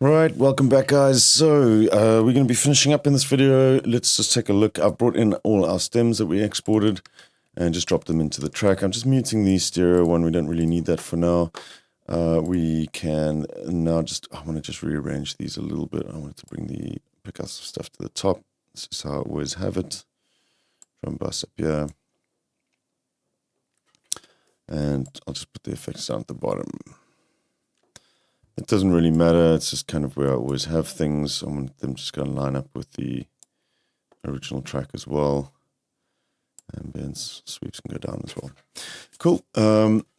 Right, welcome back, guys. So we're going to be finishing up in this video. Let's just take a look. I've brought in all our stems that we exported and just dropped them into the track. I'm just muting the stereo one. We don't really need that for now. We can now I want to just rearrange these a little bit. I wanted to bring the percussive stuff to the top. This is how I always have it. Drum bus up here. And I'll just put the effects down at the bottom. It doesn't really matter. It's just kind of where I always have things. I want them just going to line up with the original track as well. Ambience sweeps can go down as well. Cool.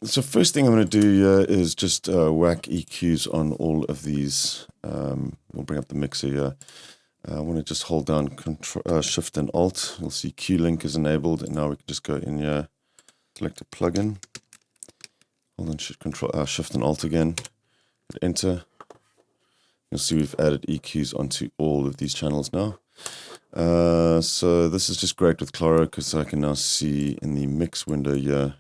So first thing I'm going to do here is just whack EQs on all of these. We'll bring up the mixer here. I want to just hold down Shift and Alt. You'll see Q-Link is enabled, and now we can just go in here, select a plugin. Hold on Shift and Alt again. Enter. You'll see we've added EQs onto all of these channels now. So this is just great with Claro because I can now see in the mix window here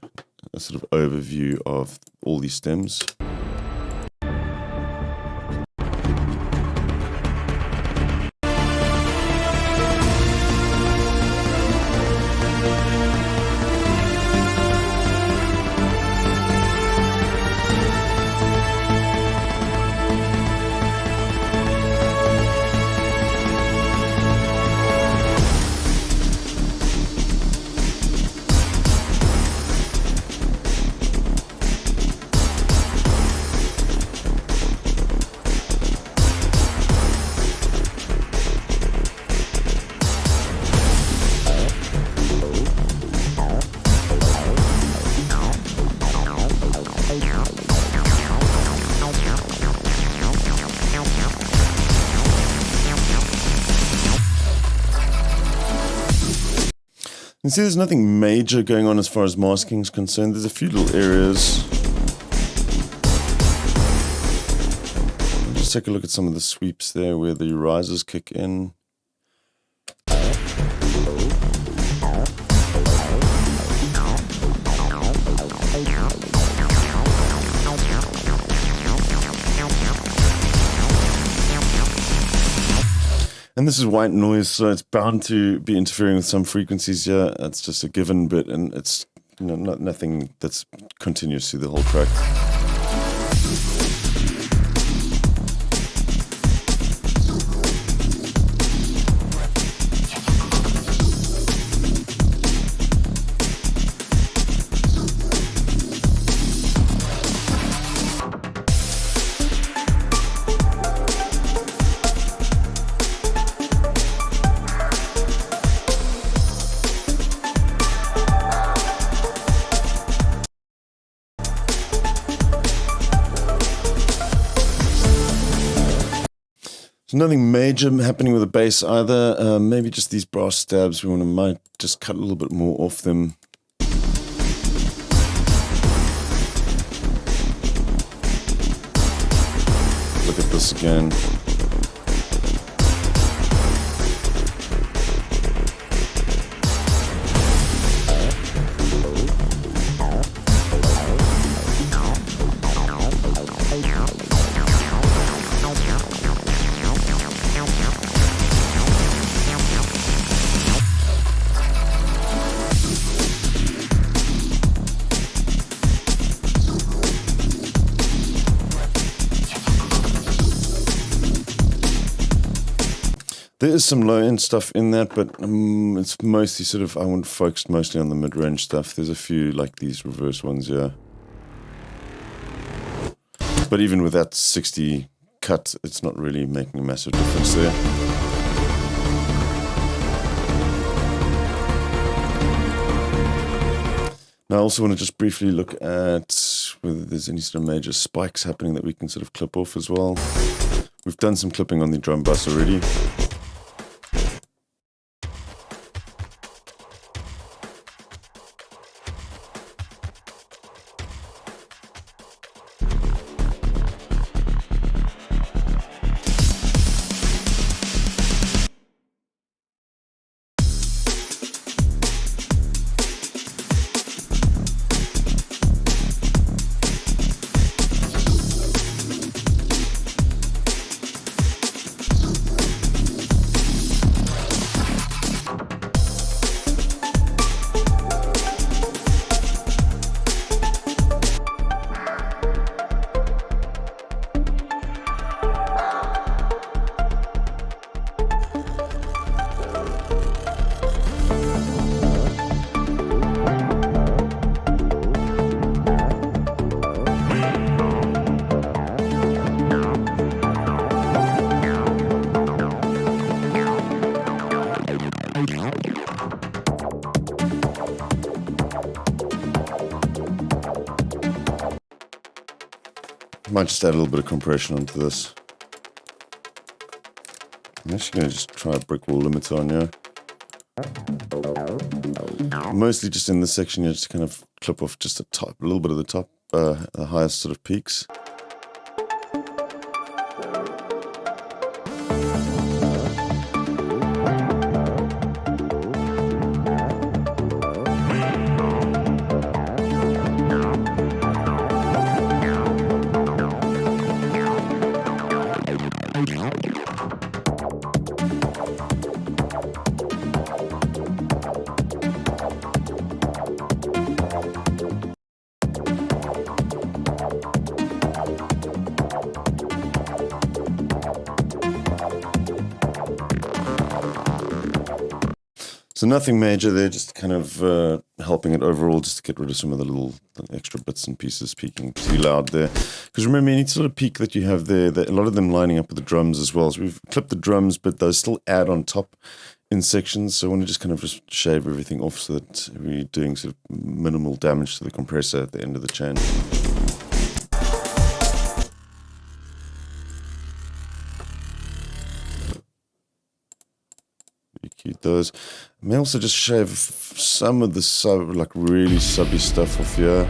a sort of overview of all these stems. You can see there's nothing major going on as far as masking is concerned. There's a few little areas. Just take a look at some of the sweeps there where the risers kick in. And this is white noise, so it's bound to be interfering with some frequencies here. That's just a given bit, and it's nothing that's continuous through the whole track. Nothing major happening with the bass either. Maybe just these brass stabs. Might just cut a little bit more off them. Look at this again. There is some low-end stuff in that, but it's mostly sort of, I want focused mostly on the mid-range stuff. There's a few like these reverse ones here. But even with that 60 cut, it's not really making a massive difference there. Now I also want to just briefly look at whether there's any sort of major spikes happening that we can sort of clip off as well. We've done some clipping on the drum bus already. Might just add a little bit of compression onto this. I'm actually going to just try a brick wall limiter on here. Mostly just in this section, you just kind of clip off just a little bit of the top, the highest sort of peaks. So nothing major there, just kind of helping it overall, just to get rid of some of the little extra bits and pieces peaking too loud there. Because remember, any sort of peak that you have there, a lot of them lining up with the drums as well. So we've clipped the drums, but those still add on top in sections. So I want to just kind of just shave everything off so that we're doing sort of minimal damage to the compressor at the end of the chain. Cute those. I may also just shave some of the really subby stuff off here.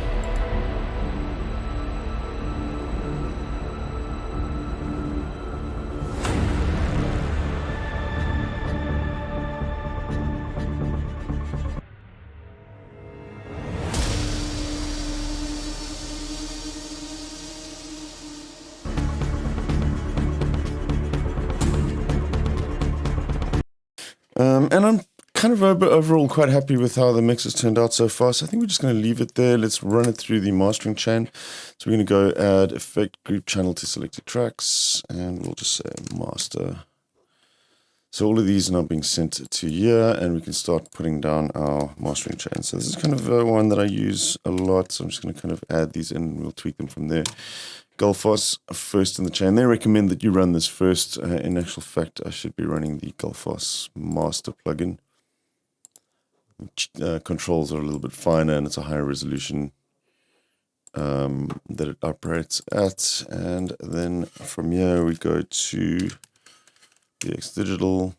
And I'm kind of overall quite happy with how the mix has turned out so far. So I think we're just going to leave it there. Let's run it through the mastering chain. So we're going to go add effect group channel to selected tracks, and we'll just say master. So all of these are now being sent to here, and we can start putting down our mastering chain. So this is kind of one that I use a lot. So I'm just going to kind of add these in, and we'll tweak them from there. Gullfoss first in the chain. They recommend that you run this first. In actual fact, I should be running the Gullfoss master plugin. Controls are a little bit finer, and it's a higher resolution that it operates at. And then from here we go to VX Digital.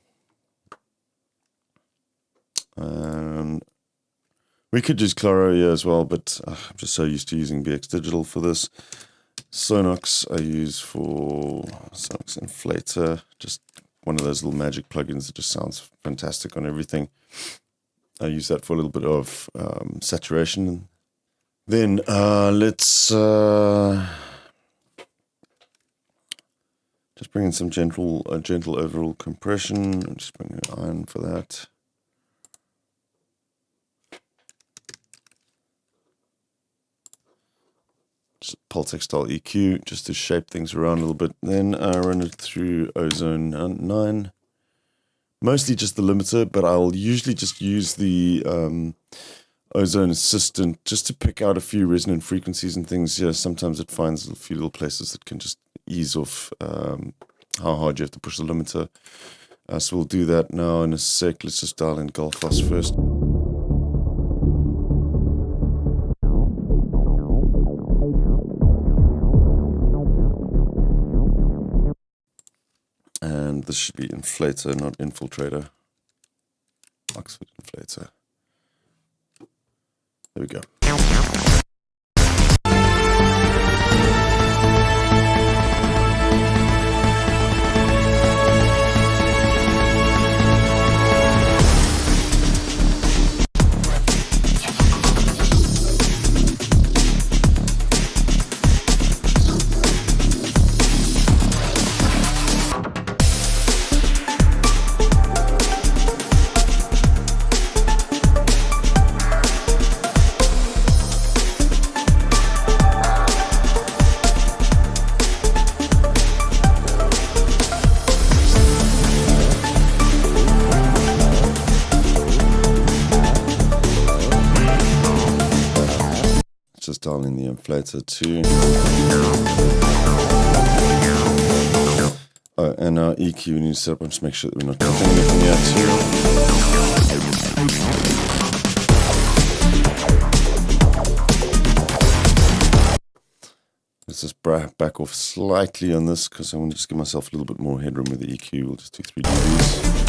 We could use Claro here as well, but I'm just so used to using VX Digital for this. Sonox I use for Sonox Inflator, just one of those little magic plugins that just sounds fantastic on everything. I use that for a little bit of saturation. Then let's just bring in some gentle overall compression. I'm just bringing an iron for that. Pultec style EQ just to shape things around a little bit. Then I run it through Ozone 9. Mostly just the limiter, but I'll usually just use the Ozone Assistant just to pick out a few resonant frequencies and things. Yeah, sometimes it finds a few little places that can just ease off how hard you have to push the limiter. So we'll do that now in a sec. Let's just dial in Gullfoss first. And this should be Inflator, not Infiltrator. Oxford Inflator. There we go. Just dial in the inflator too. Oh, and our EQ we need to set up and just make sure that we're not touching anything yet too. Let's just back off slightly on this because I want to just give myself a little bit more headroom with the EQ. We'll just do 3 dBs.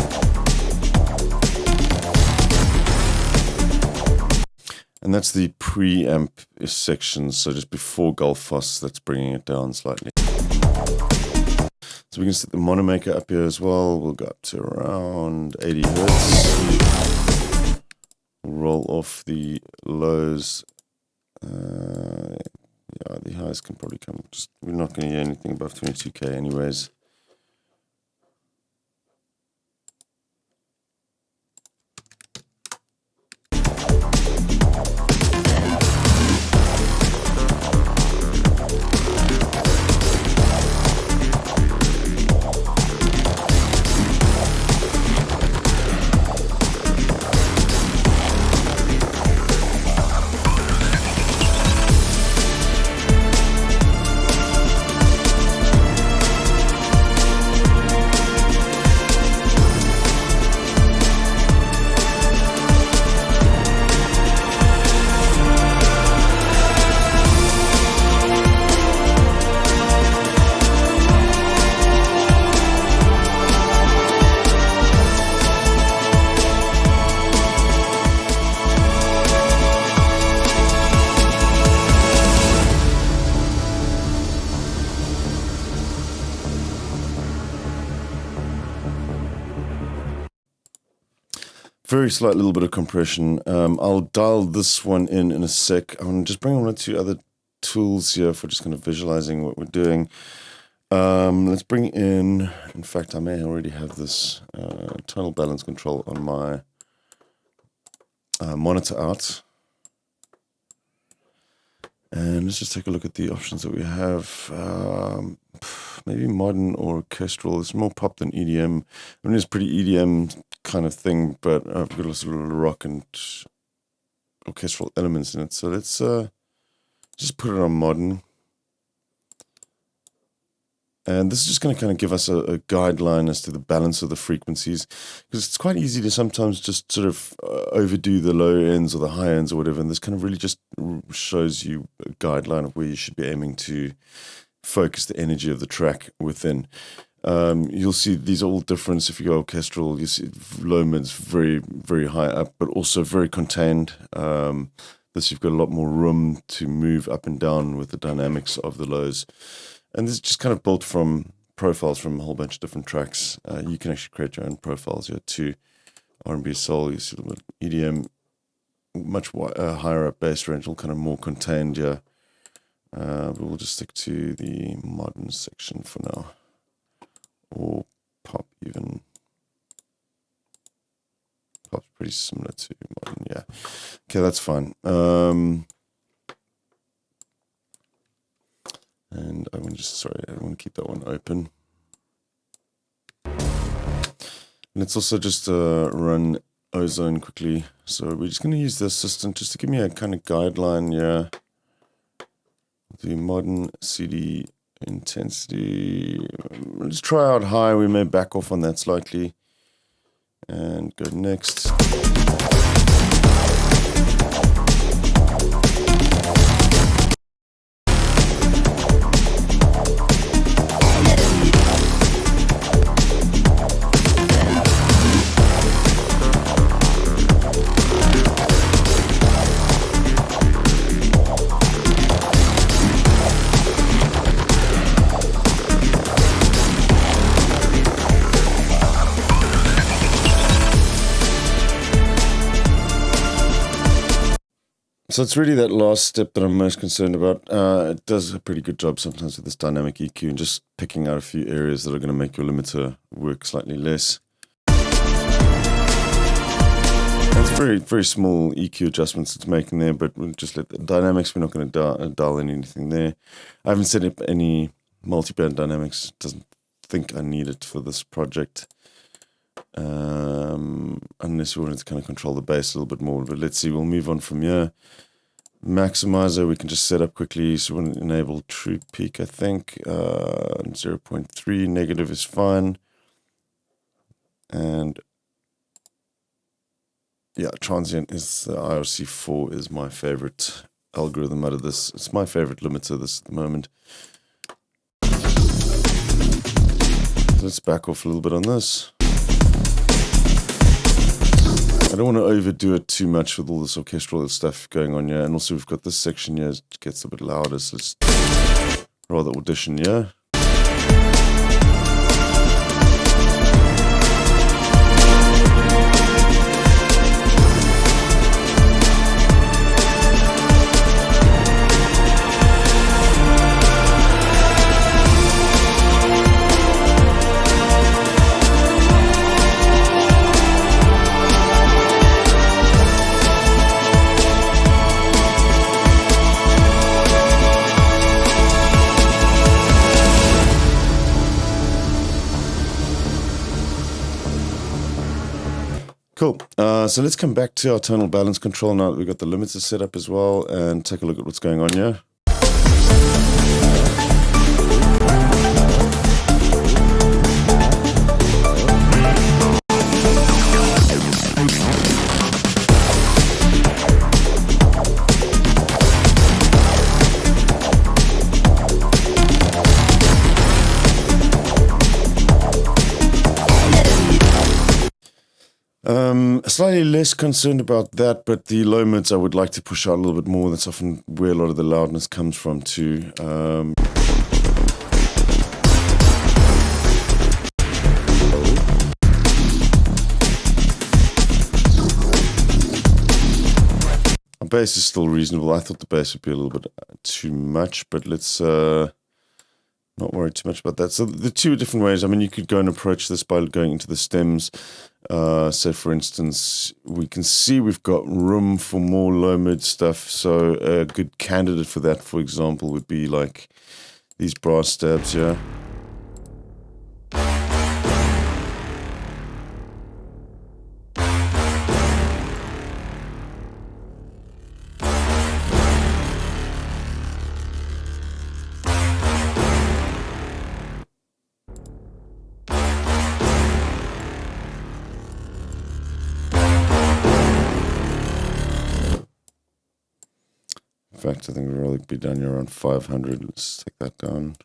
And that's the preamp section, so just before Gullfoss, that's bringing it down slightly. So we can set the mono maker up here as well. We'll go up to around 80 hertz. Roll off the lows. Yeah, the highs can probably come. We're not going to hear anything above 22K anyways. Very slight little bit of compression. I'll dial this one in a sec. I'm going to just bring one or two other tools here for just kind of visualizing what we're doing. Let's bring in fact, I may already have this tonal balance control on my monitor out. And let's just take a look at the options that we have. Maybe modern or orchestral. It's more pop than EDM. I mean, it's pretty EDM kind of thing, but I've got a little rock and orchestral elements in it. So let's just put it on modern. And this is just going to kind of give us a guideline as to the balance of the frequencies, because it's quite easy to sometimes just sort of overdo the low ends or the high ends or whatever. And this kind of really just shows you a guideline of where you should be aiming to focus the energy of the track within. You'll see these are all different. If you go orchestral, you see low mids very, very high up, but also very contained. This you've got a lot more room to move up and down with the dynamics of the lows. And this is just kind of built from profiles from a whole bunch of different tracks. You can actually create your own profiles here too. R&B, soul, you see a little bit EDM, much higher up bass range, all kind of more contained here. But we'll just stick to the modern section for now. Or pop even. Pop's pretty similar to modern, yeah. Okay, that's fine. And I want to keep that one open. Let's also just run Ozone quickly. So we're just going to use the assistant just to give me a kind of guideline here. The modern CD intensity. Let's try out high. We may back off on that slightly. And go next. So it's really that last step that I'm most concerned about. It does a pretty good job sometimes with this dynamic EQ and just picking out a few areas that are going to make your limiter work slightly less. It's very, very small EQ adjustments it's making there, but we'll just let the dynamics, we're not going to dial in anything there. I haven't set up any multi-band dynamics. Doesn't think I need it for this project. Unless we wanted to kind of control the bass a little bit more, but let's see, we'll move on from here. Maximizer, we can just set up quickly, so we'll enable true peak, I think. 0.3, negative is fine. And yeah, transient is the IRC4 is my favorite algorithm out of this. It's my favorite limiter this at the moment. Let's back off a little bit on this. I don't want to overdo it too much with all this orchestral stuff going on here. And also we've got this section here, it gets a bit louder, so let's rather audition, yeah? Cool. So let's come back to our tonal balance control now that we've got the limiter set up as well and take a look at what's going on here. Slightly less concerned about that, but the low mids I would like to push out a little bit more. That's often where a lot of the loudness comes from too. Our bass is still reasonable. I thought the bass would be a little bit too much, but let's not worry too much about that. So the two different ways, I mean, you could go and approach this by going into the stems. So for instance, we can see we've got room for more low mid stuff. So a good candidate for that, for example, would be like these brass stabs here. In fact, I think we'll really be down here around 500. Let's take that down.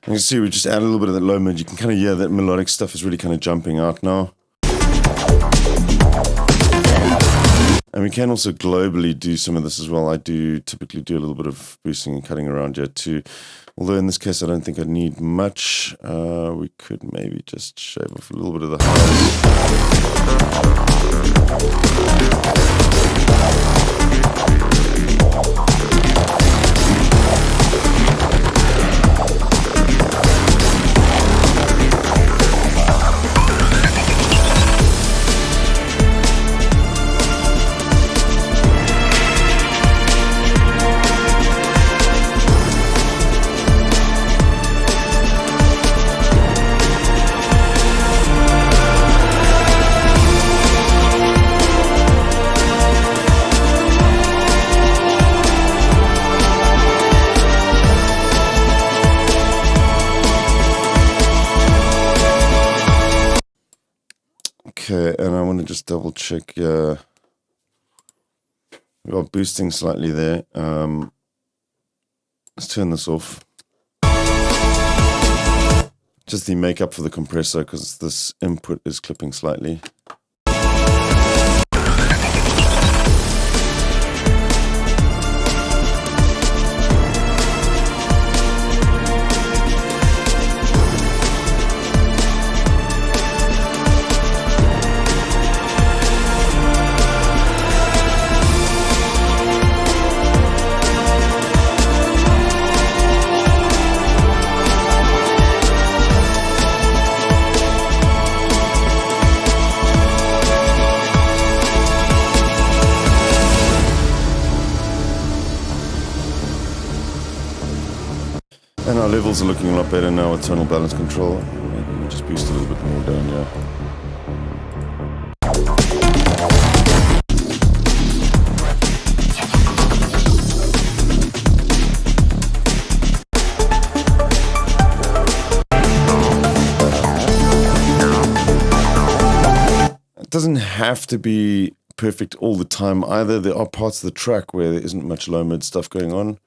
You can see we just add a little bit of that low mid. You can kind of hear that melodic stuff is really kind of jumping out now. And we can also globally do some of this as well. I do typically do a little bit of boosting and cutting around here too. Although in this case I don't think I need much. We could maybe just shave off a little bit of the highs. Okay, and I want to just double check. We got boosting slightly there. Let's turn this off. Just the makeup for the compressor because this input is clipping slightly. And our levels are looking a lot better now with tonal balance control. Maybe we'll just boost a little bit more down here. It doesn't have to be perfect all the time either. There are parts of the track where there isn't much low mid stuff going on.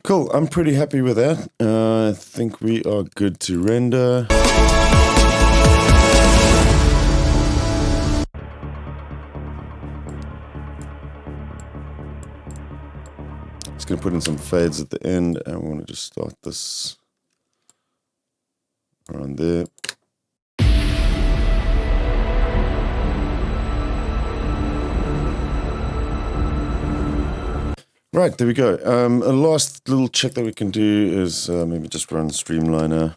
Cool, I'm pretty happy with that. I think we are good to render. Just gonna put in some fades at the end, and we want to just start this around there. Right, there we go. A last little check that we can do is maybe just run Streamliner.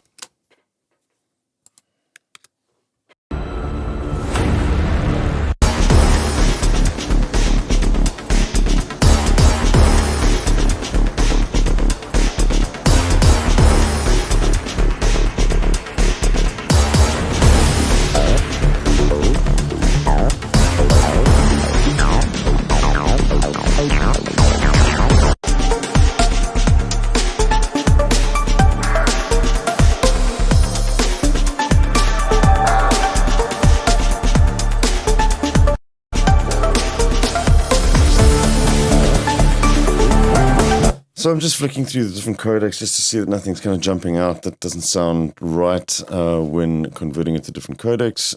So I'm just flicking through the different codecs just to see that nothing's kind of jumping out that doesn't sound right when converting it to different codecs.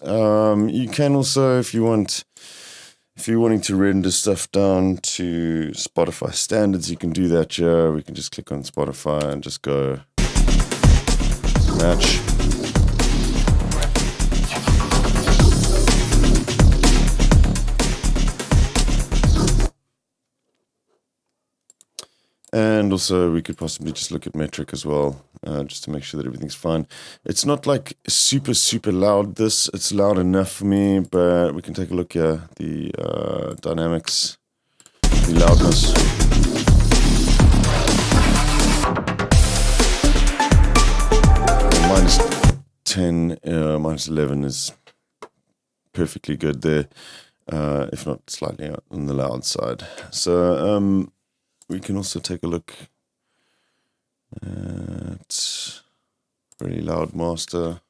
You can also, if you're wanting to render stuff down to Spotify standards, you can do that here. We can just click on Spotify and just go match. And also we could possibly just look at metric as well, just to make sure that everything's fine. It's not like super, super loud it's loud enough for me, but we can take a look here, the dynamics, the loudness. Minus 10, minus 11 is perfectly good there, if not slightly on the loud side. So, we can also take a look at really loud master.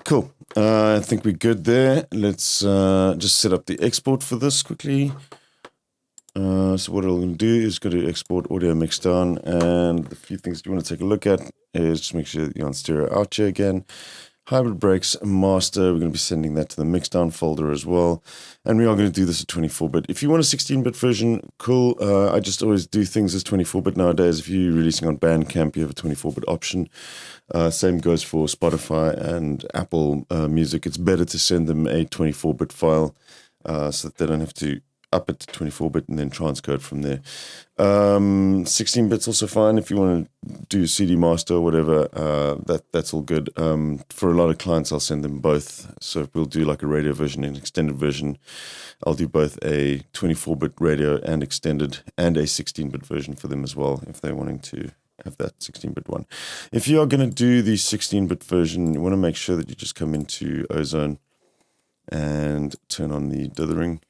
Cool. I think we're good there. Let's just set up the export for this quickly. So what I'm going to do is go to export audio mix down, and the few things you want to take a look at is just make sure that you're on stereo out here again. Hybrid breaks master, we're going to be sending that to the mixdown folder as well. And we are going to do this at 24-bit. If you want a 16-bit version, cool. I just always do things as 24-bit nowadays. If you're releasing on Bandcamp, you have a 24-bit option. Same goes for Spotify and Apple Music. It's better to send them a 24-bit file so that they don't have to up it to 24-bit and then transcode from there. 16-bit's also fine if you want to do CD master or whatever. That's all good. For a lot of clients, I'll send them both. So if we'll do like a radio version and extended version, I'll do both a 24-bit radio and extended and a 16-bit version for them as well if they're wanting to have that 16-bit one. If you are going to do the 16-bit version, you want to make sure that you just come into Ozone and turn on the dithering.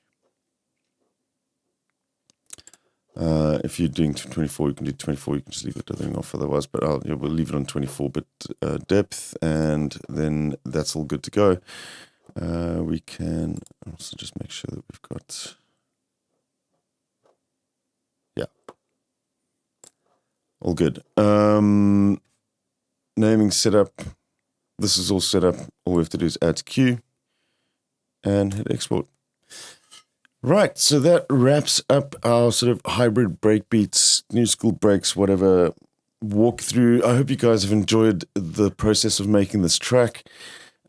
If you're doing 24, you can do 24. You can just leave the dithering off otherwise, but we'll leave it on 24-bit depth, and then that's all good to go. We can also just make sure that we've got, yeah, all good. Naming setup. This is all set up. All we have to do is add to queue and hit export. Right, so that wraps up our sort of hybrid breakbeats, new school breaks, whatever walkthrough. I hope you guys have enjoyed the process of making this track.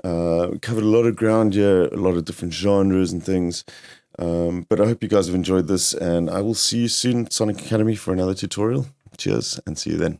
We covered a lot of ground here, a lot of different genres and things. But I hope you guys have enjoyed this, and I will see you soon at Sonic Academy for another tutorial. Cheers, and see you then.